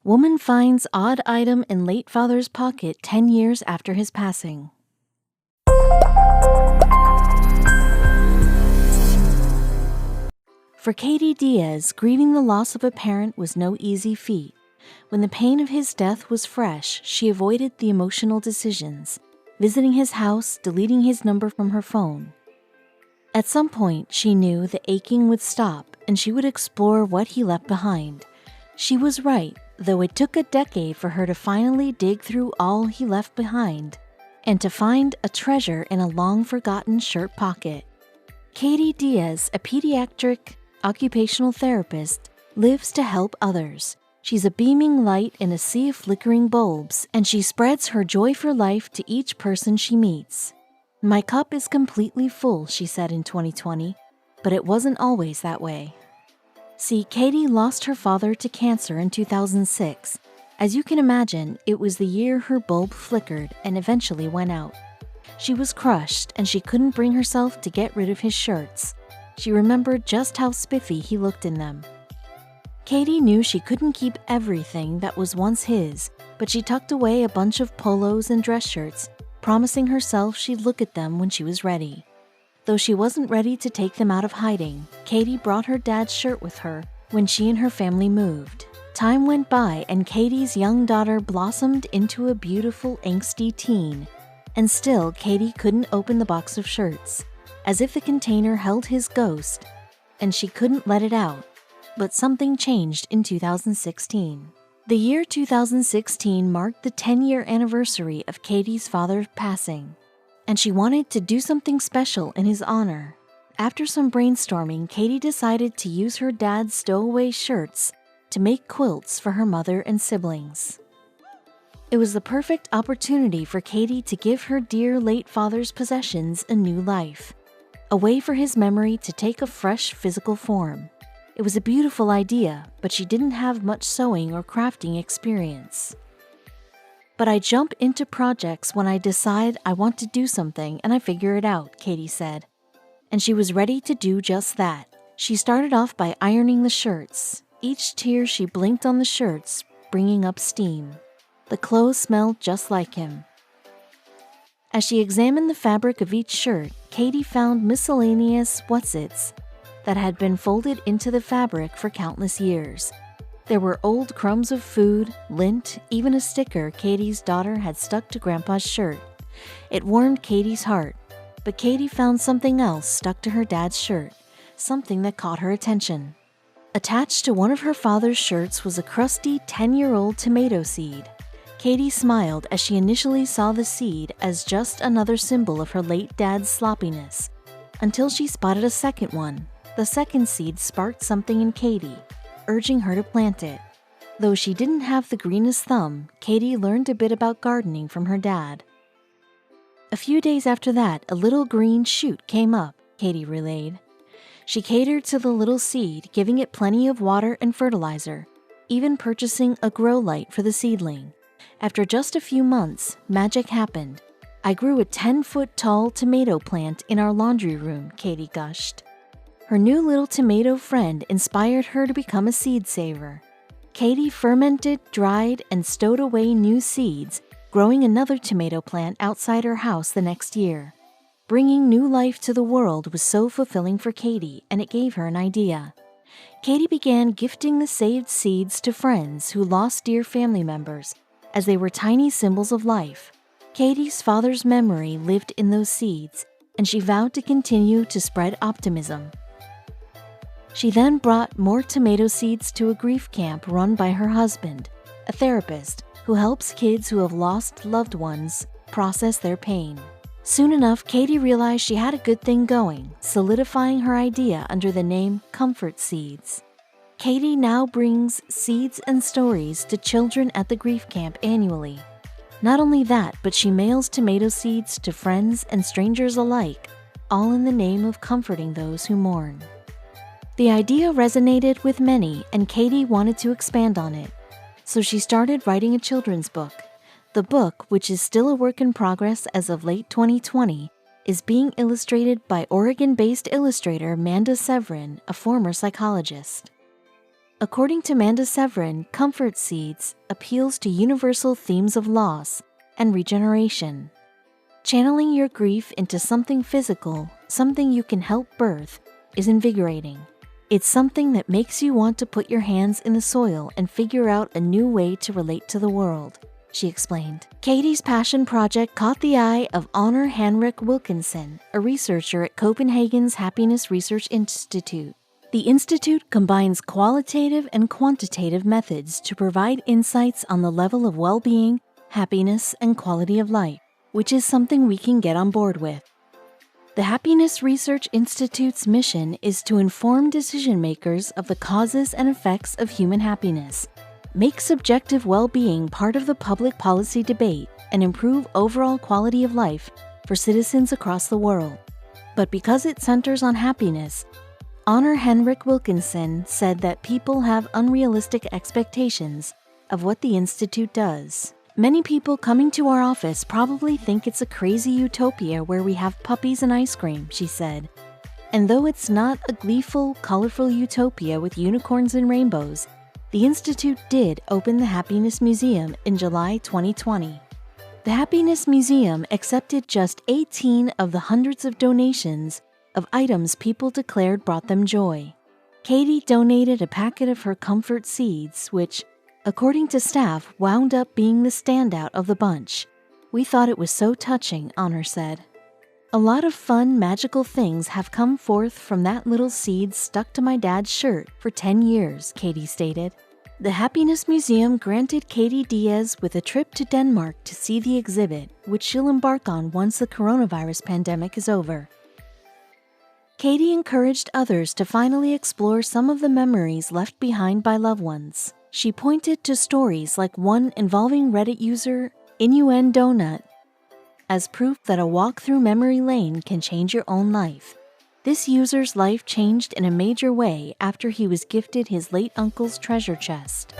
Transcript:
Woman finds odd item in late father's pocket 10 years after his passing. For Katie Diaz, grieving the loss of a parent was no easy feat. When the pain of his death was fresh, she avoided the emotional decisions, visiting his house, deleting his number from her phone. At some point, she knew the aching would stop and she would explore what he left behind. She was right, though it took a decade for her to finally dig through all he left behind and to find a treasure in a long-forgotten shirt pocket. Katie Diaz, a pediatric occupational therapist, lives to help others. She's a beaming light in a sea of flickering bulbs, and she spreads her joy for life to each person she meets. "My cup is completely full," she said in 2020, but it wasn't always that way. See, Katie lost her father to cancer in 2006. As you can imagine, it was the year her bulb flickered and eventually went out. She was crushed, and she couldn't bring herself to get rid of his shirts. She remembered just how spiffy he looked in them. Katie knew she couldn't keep everything that was once his, but she tucked away a bunch of polos and dress shirts, promising herself she'd look at them when she was ready. Though she wasn't ready to take them out of hiding, Katie brought her dad's shirt with her when she and her family moved. Time went by and Katie's young daughter blossomed into a beautiful, angsty teen. And still, Katie couldn't open the box of shirts, as if the container held his ghost, and she couldn't let it out. But something changed in 2016. The year 2016 marked the 10-year anniversary of Katie's father's passing, and she wanted to do something special in his honor. After some brainstorming, Katie decided to use her dad's stowaway shirts to make quilts for her mother and siblings. It was the perfect opportunity for Katie to give her dear late father's possessions a new life, a way for his memory to take a fresh physical form. It was a beautiful idea, but she didn't have much sewing or crafting experience. "But I jump into projects when I decide I want to do something and I figure it out," Katie said. And she was ready to do just that. She started off by ironing the shirts. Each tear she blinked on the shirts, bringing up steam. The clothes smelled just like him. As she examined the fabric of each shirt, Katie found miscellaneous whatsits that had been folded into the fabric for countless years. There were old crumbs of food, lint, even a sticker Katie's daughter had stuck to Grandpa's shirt. It warmed Katie's heart, but Katie found something else stuck to her dad's shirt, something that caught her attention. Attached to one of her father's shirts was a crusty 10-year-old tomato seed. Katie smiled as she initially saw the seed as just another symbol of her late dad's sloppiness, until she spotted a second one. The second seed sparked something in Katie, urging her to plant it. Though she didn't have the greenest thumb, Katie learned a bit about gardening from her dad. A few days after that, a little green shoot came up, Katie relayed. She catered to the little seed, giving it plenty of water and fertilizer, even purchasing a grow light for the seedling. After just a few months, magic happened. "I grew a 10-foot-tall tomato plant in our laundry room," Katie gushed. Her new little tomato friend inspired her to become a seed saver. Katie fermented, dried, and stowed away new seeds, growing another tomato plant outside her house the next year. Bringing new life to the world was so fulfilling for Katie, and it gave her an idea. Katie began gifting the saved seeds to friends who lost dear family members, as they were tiny symbols of life. Katie's father's memory lived in those seeds, and she vowed to continue to spread optimism. She then brought more tomato seeds to a grief camp run by her husband, a therapist who helps kids who have lost loved ones process their pain. Soon enough, Katie realized she had a good thing going, solidifying her idea under the name Comfort Seeds. Katie now brings seeds and stories to children at the grief camp annually. Not only that, but she mails tomato seeds to friends and strangers alike, all in the name of comforting those who mourn. The idea resonated with many, and Katie wanted to expand on it. So she started writing a children's book. The book, which is still a work in progress as of late 2020, is being illustrated by Oregon-based illustrator Manda Severin, a former psychologist. According to Manda Severin, Comfort Seeds appeals to universal themes of loss and regeneration. Channeling your grief into something physical, something you can help birth, is invigorating. It's something that makes you want to put your hands in the soil and figure out a new way to relate to the world, she explained. Katie's passion project caught the eye of Honor Henrik Wilkinson, a researcher at Copenhagen's Happiness Research Institute. The institute combines qualitative and quantitative methods to provide insights on the level of well-being, happiness, and quality of life, which is something we can get on board with. The Happiness Research Institute's mission is to inform decision-makers of the causes and effects of human happiness, make subjective well-being part of the public policy debate, and improve overall quality of life for citizens across the world. But because it centers on happiness, Honor Henrik Wilkinson said that people have unrealistic expectations of what the Institute does. Many people coming to our office probably think it's a crazy utopia where we have puppies and ice cream, she said. And though it's not a gleeful, colorful utopia with unicorns and rainbows, the Institute did open the Happiness Museum in July 2020. The Happiness Museum accepted just 18 of the hundreds of donations of items people declared brought them joy. Katie donated a packet of her Comfort Seeds, which, according to staff, wound up being the standout of the bunch. We thought it was so touching, Honor said. A lot of fun, magical things have come forth from that little seed stuck to my dad's shirt for 10 years, Katie stated. The Happiness Museum granted Katie Diaz with a trip to Denmark to see the exhibit, which she'll embark on once the coronavirus pandemic is over. Katie encouraged others to finally explore some of the memories left behind by loved ones. She pointed to stories like one involving Reddit user Innuendonut as proof that a walk through memory lane can change your own life. This user's life changed in a major way after he was gifted his late uncle's treasure chest.